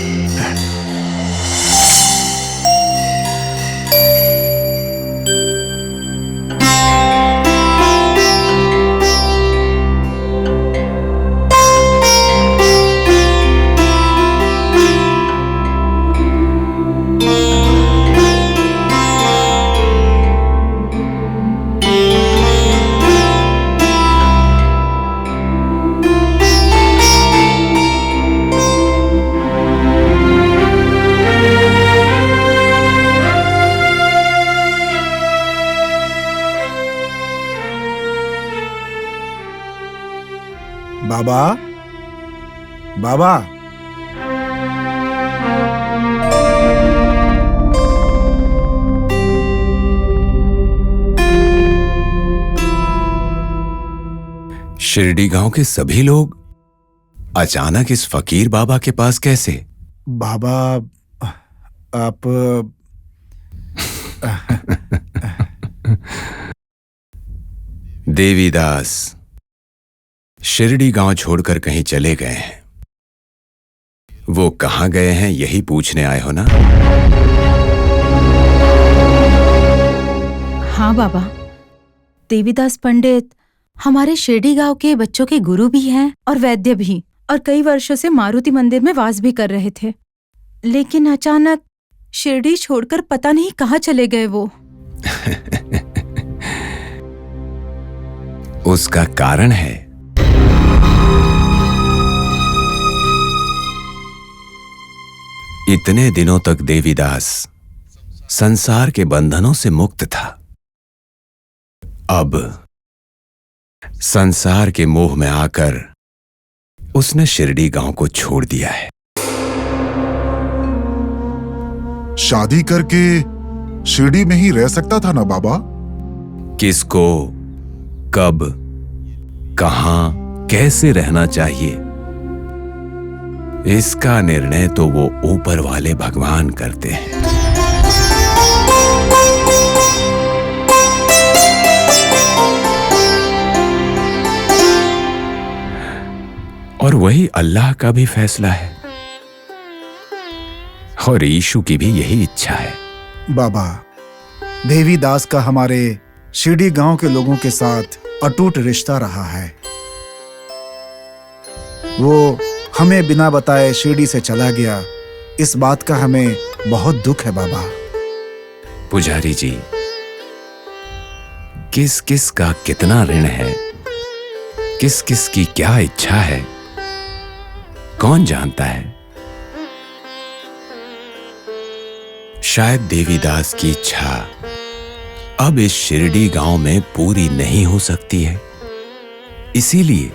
बाबा, बाबा। शिरडी गांव के सभी लोग अचानक इस फकीर बाबा के पास कैसे? बाबा, आप देवीदास शिरडी गांव छोड़कर कहीं चले गए हैं। वो कहां गए हैं यही पूछने आए हो ना? हाँ बाबा, देवीदास पंडित हमारे शिरडी गांव के बच्चों के गुरु भी हैं और वैद्य भी, और कई वर्षों से मारुति मंदिर में वास भी कर रहे थे। लेकिन अचानक शिरडी छोड़कर पता नहीं कहाँ चले गए वो। उसका कारण है इतने दिनों तक देवीदास संसार के बंधनों से मुक्त था। अब संसार के मोह में आकर उसने शिरडी गांव को छोड़ दिया है। शादी करके शिरडी में ही रह सकता था ना बाबा? किसको, कब, कहां, कैसे रहना चाहिए, इसका निर्णय तो वो ऊपर वाले भगवान करते हैं। और वही अल्लाह का भी फैसला है और यीशु की भी यही इच्छा है। बाबा, देवीदास का हमारे शिरडी गांव के लोगों के साथ अटूट रिश्ता रहा है। वो हमें बिना बताए शिरडी से चला गया, इस बात का हमें बहुत दुख है बाबा। पुजारी जी, किस किस का कितना ऋण है, किस किस की क्या इच्छा है, कौन जानता है? शायद देवीदास की इच्छा अब इस शिरडी गांव में पूरी नहीं हो सकती है, इसीलिए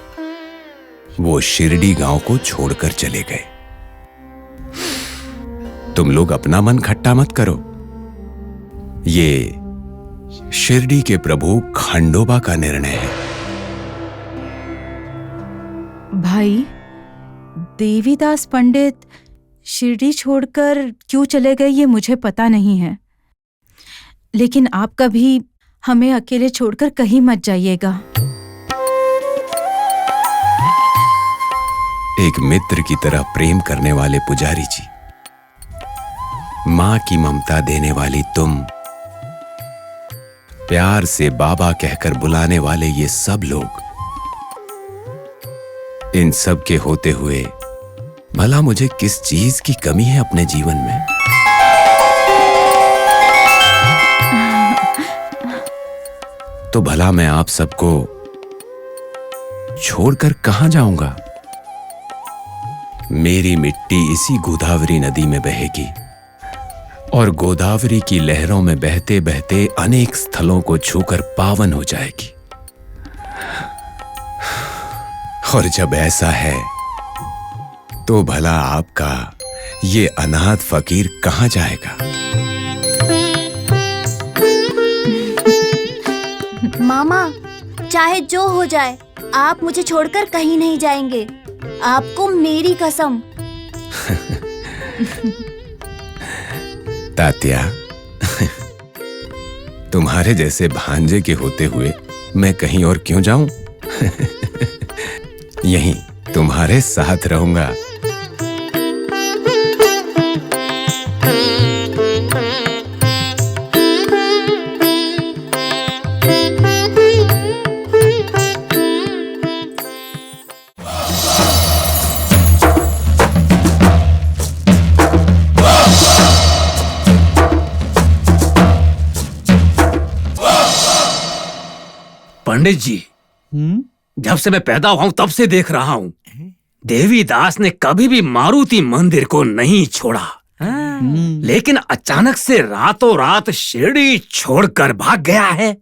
वो शिरडी गांव को छोड़कर चले गए। तुम लोग अपना मन खट्टा मत करो, ये शिरडी के प्रभु खंडोबा का निर्णय है। भाई, देवीदास पंडित शिरडी छोड़कर क्यों चले गए ये मुझे पता नहीं है, लेकिन आप कभी हमें अकेले छोड़कर कहीं मत जाइएगा। एक मित्र की तरह प्रेम करने वाले पुजारी जी, मां की ममता देने वाली तुम, प्यार से बाबा कहकर बुलाने वाले ये सब लोग, इन सब के होते हुए भला मुझे किस चीज की कमी है अपने जीवन में? तो भला मैं आप सबको छोड़कर कहां जाऊंगा? मेरी मिट्टी इसी गोदावरी नदी में बहेगी और गोदावरी की लहरों में बहते बहते अनेक स्थलों को छूकर पावन हो जाएगी। और जब ऐसा है तो भला आपका ये अनाथ फकीर कहां जाएगा? मामा, चाहे जो हो जाए, आप मुझे छोड़कर कहीं नहीं जाएंगे, आपको मेरी कसम। तात्या, तुम्हारे जैसे भांजे के होते हुए मैं कहीं और क्यों जाऊं? यहीं तुम्हारे साथ रहूंगा। पंडित जी, जब से मैं पैदा हुआ हूं तब से देख रहा हूं, देवीदास ने कभी भी मारुति मंदिर को नहीं छोड़ा, लेकिन अचानक से रातों रात शिरडी छोड़कर भाग गया है।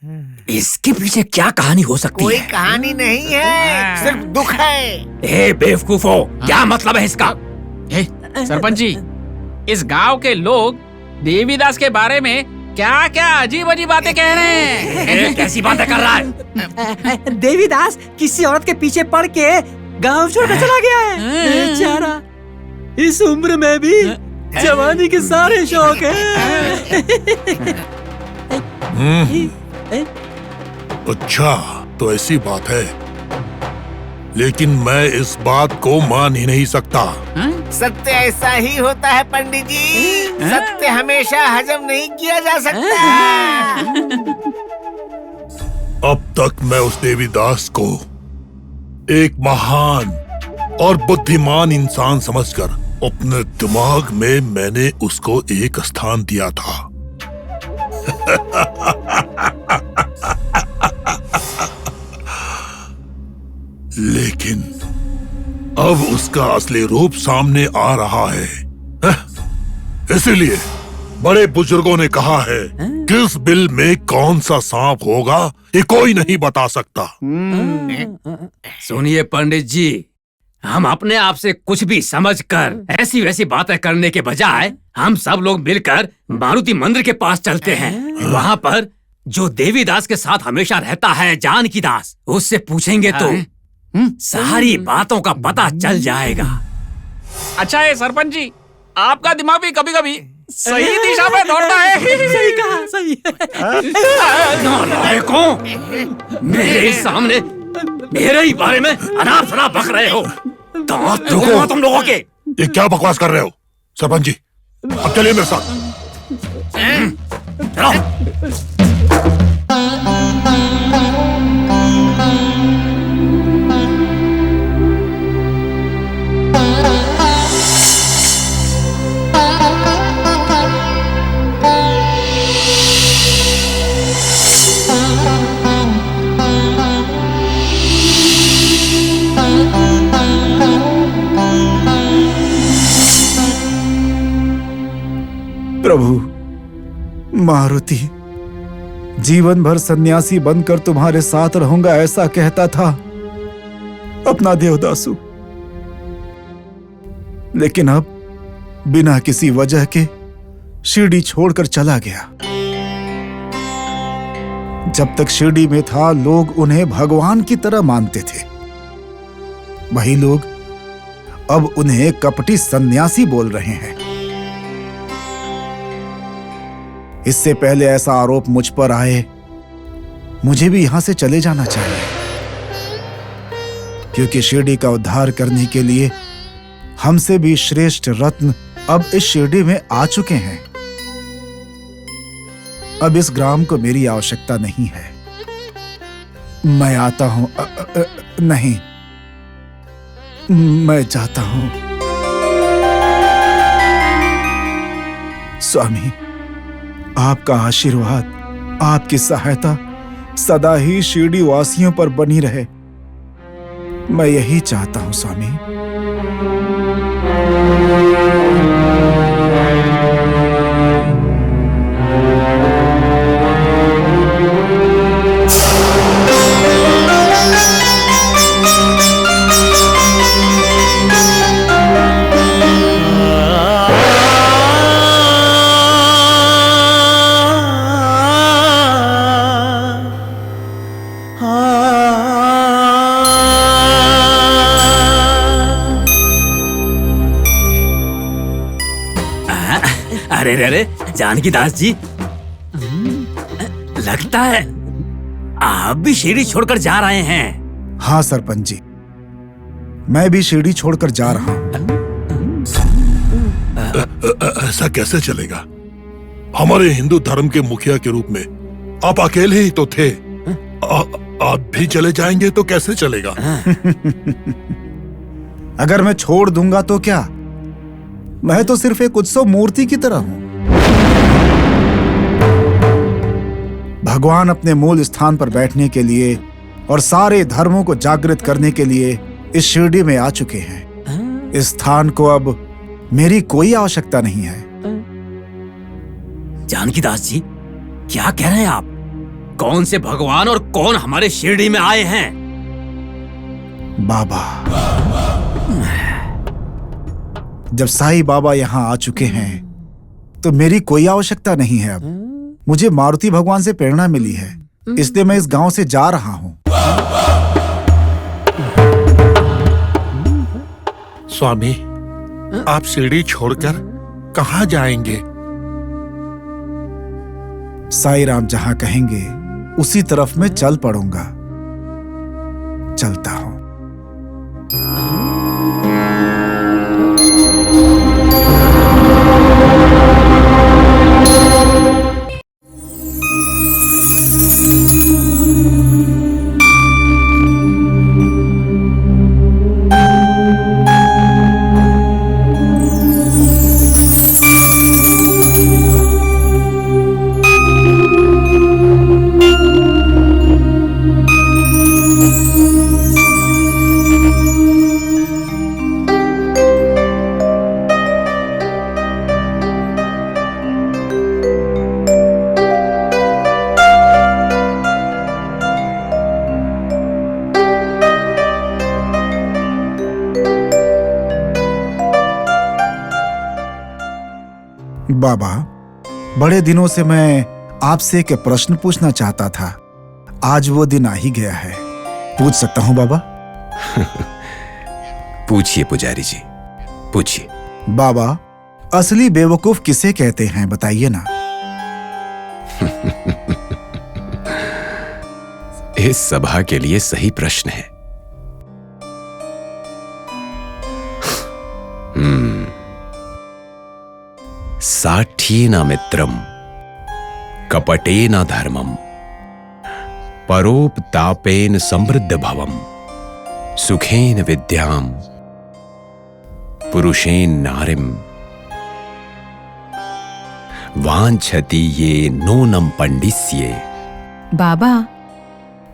इसके पीछे क्या कहानी हो सकती कोई है? कहानी नहीं है, सिर्फ दुख है। ए बेवकूफो, क्या मतलब है इसका? सरपंच जी, इस गांव के लोग देवीदास के बारे में क्या क्या अजीब अजीब बातें कह रहे हैं। कैसी बातें कर रहा है? देवीदास किसी औरत के पीछे पड़ के गांव छोड़कर चला गया है। बेचारा, इस उम्र में भी जवानी के सारे शौक हैं। अच्छा, तो ऐसी बात है, लेकिन मैं इस बात को मान ही नहीं सकता। सत्य ऐसा ही होता है पंडित जी, सत्य हमेशा हजम नहीं किया जा सकता। अब तक मैं उस देवीदास को एक महान और बुद्धिमान इंसान समझकर अपने दिमाग में मैंने उसको एक स्थान दिया था। लेकिन अब उसका असली रूप सामने आ रहा है। इसीलिए बड़े बुजुर्गों ने कहा है, किस बिल में कौन सा सांप होगा ये कोई नहीं बता सकता। सुनिए पंडित जी, हम अपने आप से कुछ भी समझकर ऐसी वैसी बातें करने के बजाय हम सब लोग मिलकर मारुति मंदिर के पास चलते हैं। वहाँ पर जो देवीदास के साथ हमेशा रहता है, जानकी दास, उससे पूछेंगे तो सारी बातों का पता चल जाएगा। अच्छा है सरपंच जी, आपका दिमाग भी कभी कभी सही दिशा में दौड़ता है। सही कहा, सही है। नालायकों, मेरे सामने मेरे ही बारे में अनाप शनाप बक रहे हो। दांत टूटूंगा तुम लोगों के। ये क्या बकवास कर रहे हो सरपंच जी? अब चलिए मेरे साथ। प्रभु, मारुति जीवन भर सन्यासी बनकर तुम्हारे साथ रहूंगा ऐसा कहता था अपना देवदासु, लेकिन अब बिना किसी वजह के शिरडी छोड़कर चला गया। जब तक शिरडी में था लोग उन्हें भगवान की तरह मानते थे, वही लोग अब उन्हें कपटी सन्यासी बोल रहे हैं। इससे पहले ऐसा आरोप मुझ पर आए, मुझे भी यहां से चले जाना चाहिए, क्योंकि शिरडी का उद्धार करने के लिए हमसे भी श्रेष्ठ रत्न अब इस शिरडी में आ चुके हैं। अब इस ग्राम को मेरी आवश्यकता नहीं है। मैं आता हूं। नहीं, मैं जाता हूं। स्वामी, आपका आशीर्वाद, आपकी सहायता सदा ही शिरडी वासियों पर बनी रहे। मैं यही चाहता हूं स्वामी। अरे जानकी दास जी, लगता है आप भी शिरडी छोड़कर जा रहे हैं। हाँ सरपंच जी, मैं भी शिरडी छोड़कर जा रहा हूँ। ऐसा कैसे चलेगा? हमारे हिंदू धर्म के मुखिया के रूप में आप अकेले ही तो थे। आप भी चले जाएंगे तो कैसे चलेगा? अगर मैं छोड़ दूंगा तो क्या? मैं तो सिर्फ एक उत्सव मूर्ति की तरह हूं। भगवान अपने मूल स्थान पर बैठने के लिए और सारे धर्मों को जागृत करने के लिए इस शिरडी में आ चुके हैं। इस स्थान को अब मेरी कोई आवश्यकता नहीं है। जानकी दास जी, क्या कह रहे हैं आप? कौन से भगवान और कौन हमारे शिरडी में आए हैं? बाबा, जब साईं बाबा यहाँ आ चुके हैं तो मेरी कोई आवश्यकता नहीं है। अब मुझे मारुति भगवान से प्रेरणा मिली है, इसलिए मैं इस गांव से जा रहा हूँ। स्वामी, आप शिरडी छोड़कर कहाँ जाएंगे? साईं राम जहां कहेंगे उसी तरफ मैं चल पड़ूंगा। चलता हूं। बाबा, बड़े दिनों से मैं आपसे एक प्रश्न पूछना चाहता था। आज वो दिन आ ही गया है। पूछ सकता हूं बाबा? पूछिए पुजारी जी, पूछिए। बाबा, असली बेवकूफ किसे कहते हैं, बताइए ना। इस सभा के लिए सही प्रश्न है। साठ्येन मित्रम कपटेन धर्मम परोपतापेन समृद्ध भवम सुखेन विद्याम पुरुषेन नारिम वांछति ये नूनम पंडिस्ये। बाबा,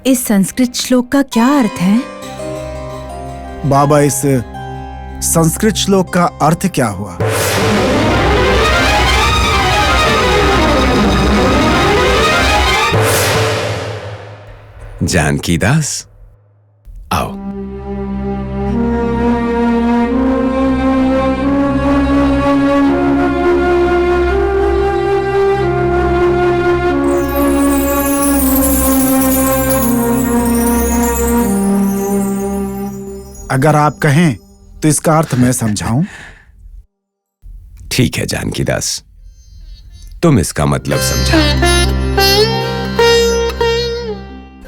इस संस्कृत श्लोक का क्या अर्थ है? बाबा, इस संस्कृत श्लोक का अर्थ क्या हुआ? जानकी दास, आओ। अगर आप कहें तो इसका अर्थ मैं समझाऊं? ठीक है जानकी दास, तुम इसका मतलब समझाओ।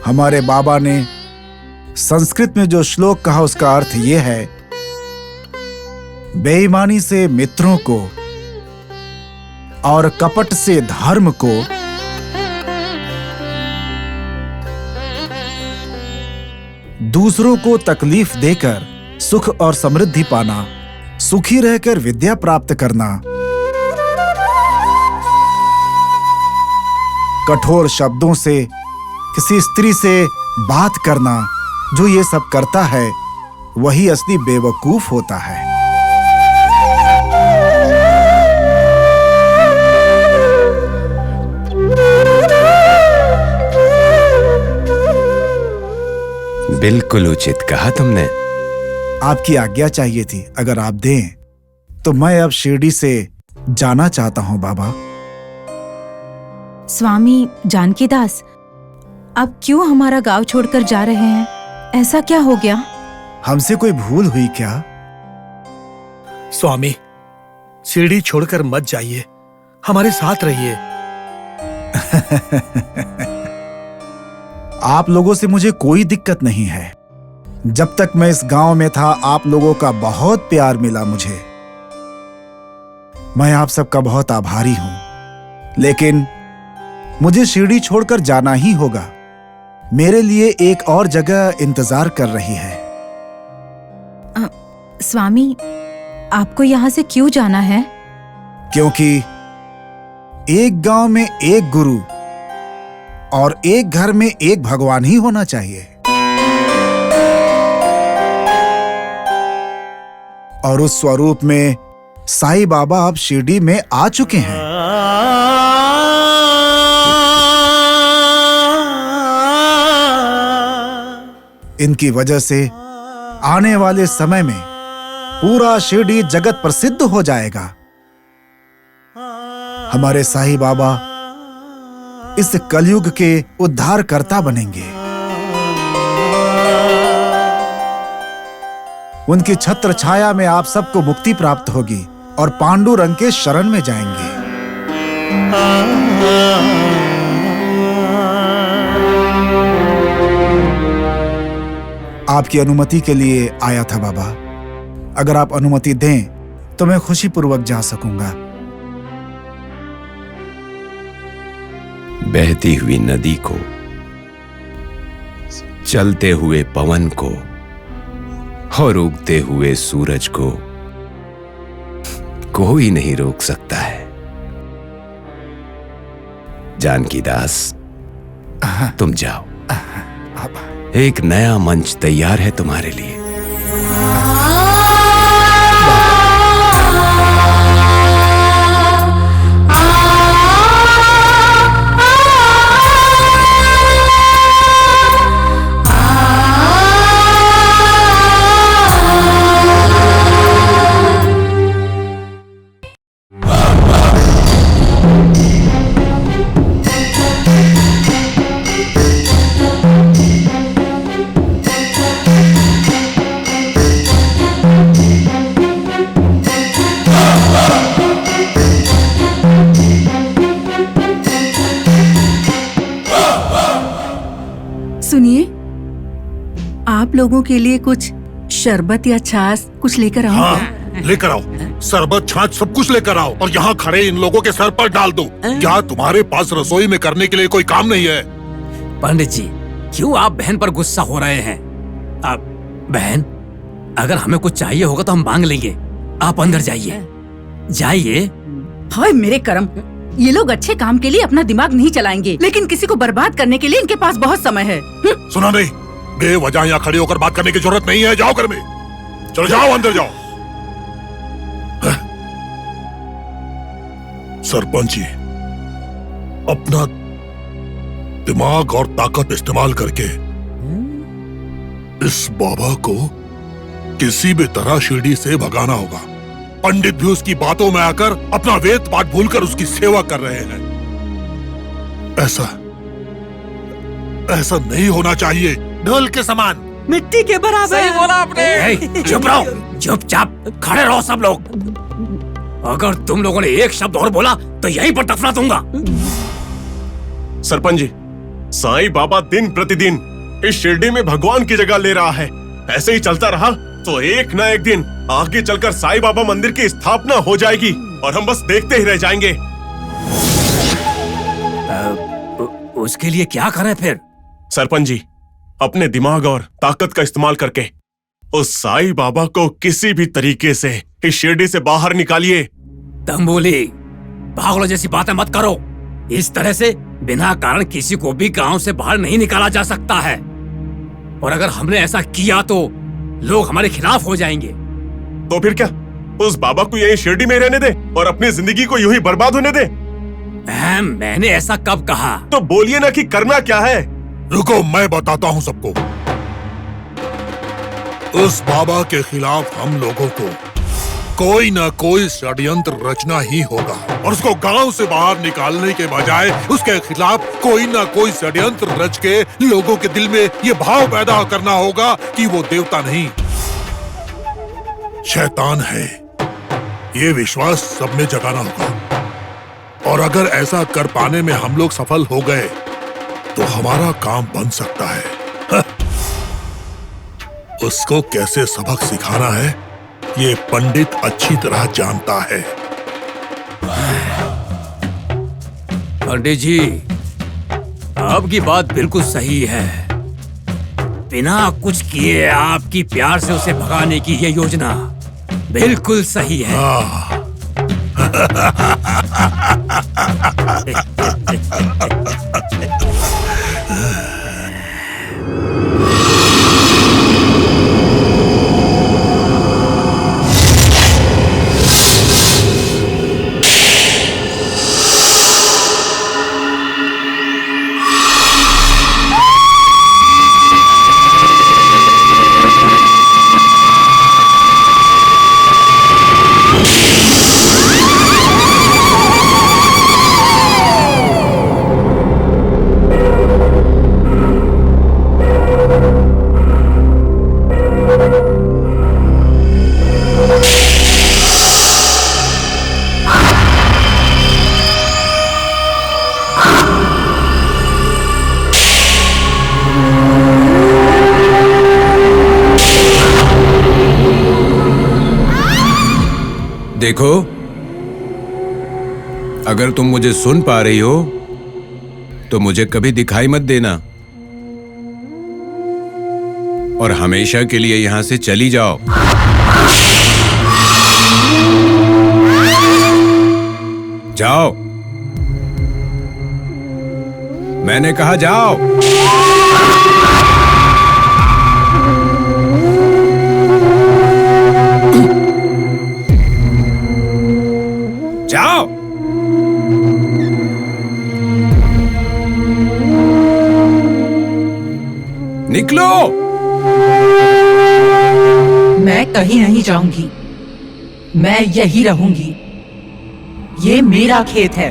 हमारे बाबा ने संस्कृत में जो श्लोक कहा उसका अर्थ यह है, बेईमानी से मित्रों को और कपट से धर्म को दूसरों को तकलीफ देकर सुख और समृद्धि पाना, सुखी रहकर विद्या प्राप्त करना, कठोर शब्दों से किसी स्त्री से बात करना, जो ये सब करता है वही असली बेवकूफ होता है। बिल्कुल उचित कहा तुमने। आपकी आज्ञा चाहिए थी, अगर आप दें तो मैं अब शिरडी से जाना चाहता हूं बाबा। स्वामी जानकी दास, आप क्यों हमारा गांव छोड़कर जा रहे हैं? ऐसा क्या हो गया? हमसे कोई भूल हुई क्या? स्वामी, शिरडी छोड़कर मत जाइए, हमारे साथ रहिए। आप लोगों से मुझे कोई दिक्कत नहीं है। जब तक मैं इस गांव में था आप लोगों का बहुत प्यार मिला मुझे। मैं आप सबका बहुत आभारी हूं, लेकिन मुझे शिरडी छोड़कर जाना ही होगा। मेरे लिए एक और जगह इंतजार कर रही है। स्वामी, आपको यहाँ से क्यों जाना है? क्योंकि एक गांव में एक गुरु और एक घर में एक भगवान ही होना चाहिए। और उस स्वरूप में साईं बाबा अब शिरडी में आ चुके हैं। इनकी वजह से आने वाले समय में पूरा शिरडी जगत प्रसिद्ध हो जाएगा। हमारे साईं बाबा इस कलयुग के उद्धारकर्ता बनेंगे। उनकी छत्र छाया में आप सबको मुक्ति प्राप्त होगी और पांडुरंग के शरण में जाएंगे। आपकी अनुमति के लिए आया था बाबा। अगर आप अनुमति दें तो मैं खुशीपूर्वक जा सकूंगा। बहती हुई नदी को, चलते हुए पवन को और उगते हुए सूरज को कोई नहीं रोक सकता है। जानकी दास, तुम जाओ। एक नया मंच तैयार है तुम्हारे लिए। सुनिए, आप लोगों के लिए कुछ शरबत या छाछ कुछ लेकर आओ। हाँ, लेकर आओ। शरबत, छाछ सब कुछ लेकर आओ और यहाँ खड़े इन लोगों के सर पर डाल दो। क्या तुम्हारे पास रसोई में करने के लिए कोई काम नहीं है? पंडित जी, क्यों आप बहन पर गुस्सा हो रहे हैं? आप बहन, अगर हमें कुछ चाहिए होगा तो हम मांग लेंगे। आप अंदर जाइए, जाइए। हाय मेरे कर्म, ये लोग अच्छे काम के लिए अपना दिमाग नहीं चलाएंगे, लेकिन किसी को बर्बाद करने के लिए इनके पास बहुत समय है। सुना नहीं? बेवजह यहाँ खड़े होकर बात करने की जरूरत नहीं है। जाओ घर में, चलो जाओ, अंदर जाओ। सरपंच जी, अपना दिमाग और ताकत इस्तेमाल करके इस बाबा को किसी भी तरह शिरडी से भगाना होगा। पंडित भी उसकी बातों में आकर अपना वेद पाठ भूलकर उसकी सेवा कर रहे हैं। ऐसा नहीं होना चाहिए। ढोल के समान, मिट्टी के बराबर। सही बोला आपने। चुप रहो, चुपचाप खड़े रहो सब लोग। अगर तुम लोगों ने एक शब्द और बोला तो यहीं पर दफना दूंगा। सरपंच जी, साईं बाबा दिन प्रतिदिन इस शिरडी में भगवान की जगह ले रहा है। ऐसे ही चलता रहा तो एक न एक दिन आगे चलकर साईं बाबा मंदिर की स्थापना हो जाएगी और हम बस देखते ही रह जाएंगे। उसके लिए क्या करें फिर? सरपंच जी, अपने दिमाग और ताकत का इस्तेमाल करके उस साईं बाबा को किसी भी तरीके से इस शिरडी से बाहर निकालिए। तंबोली, पागलों जैसी बातें मत करो। इस तरह से बिना कारण किसी को भी गांव से बाहर नहीं निकाला जा सकता है, और अगर हमने ऐसा किया तो लोग हमारे खिलाफ हो जाएंगे। तो फिर क्या, उस बाबा को यही शिरडी में रहने दे और अपनी जिंदगी को यूं ही बर्बाद होने दे? मैंने ऐसा कब कहा? तो बोलिए ना कि करना क्या है। रुको, मैं बताता हूँ सबको। उस बाबा के खिलाफ हम लोगों को कोई ना कोई षड्यंत्र रचना ही होगा और उसको गांव से बाहर निकालने के बजाय उसके खिलाफ कोई ना कोई षड्यंत्र रच के लोगों के दिल में ये भाव पैदा करना होगा कि वो देवता नहीं, शैतान है। ये विश्वास सब में जगाना होगा, और अगर ऐसा कर पाने में हम लोग सफल हो गए तो हमारा काम बन सकता है। उसको कैसे सबक सिखाना है ये पंडित अच्छी तरह जानता है। पंडित जी, आपकी बात बिल्कुल सही है। बिना कुछ किए आपकी प्यार से उसे भगाने की ये योजना बिल्कुल सही है। देखो, अगर तुम मुझे सुन पा रही हो तो मुझे कभी दिखाई मत देना और हमेशा के लिए यहां से चली जाओ। जाओ, मैंने कहा जाओ। जाओ। निकलो। मैं कहीं नहीं जाऊंगी, मैं यही रहूंगी। ये मेरा खेत है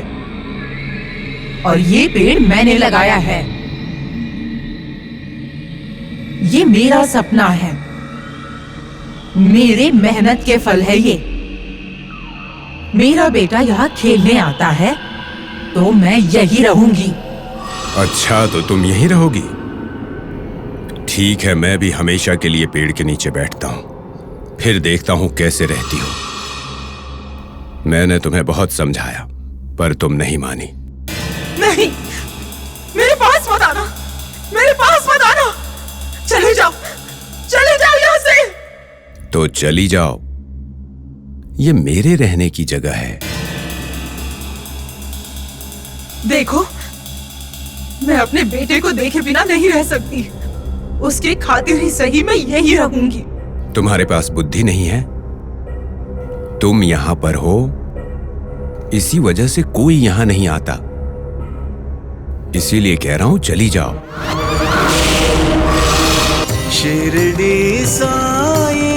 और ये पेड़ मैंने लगाया है। ये मेरा सपना है, मेरे मेहनत के फल है ये। मेरा बेटा यहाँ खेलने आता है तो मैं यही रहूंगी। अच्छा, तो तुम यहीं रहोगी? ठीक है, मैं भी हमेशा के लिए पेड़ के नीचे बैठता हूं, फिर देखता हूं कैसे रहती हो। मैंने तुम्हें बहुत समझाया पर तुम नहीं मानी। नहीं, मेरे पास मत आना, मेरे पास मत आना। चले जाओ यहाँ से। तो चली जाओ, ये मेरे रहने की जगह है। देखो, मैं अपने बेटे को देखे बिना नहीं रह सकती। उसके खातिर ही सही मैं यही रहूंगी। तुम्हारे पास बुद्धि नहीं है? तुम यहां पर हो, इसी वजह से कोई यहां नहीं आता। इसीलिए कह रहा हूं, चली जाओ। शिरडी साई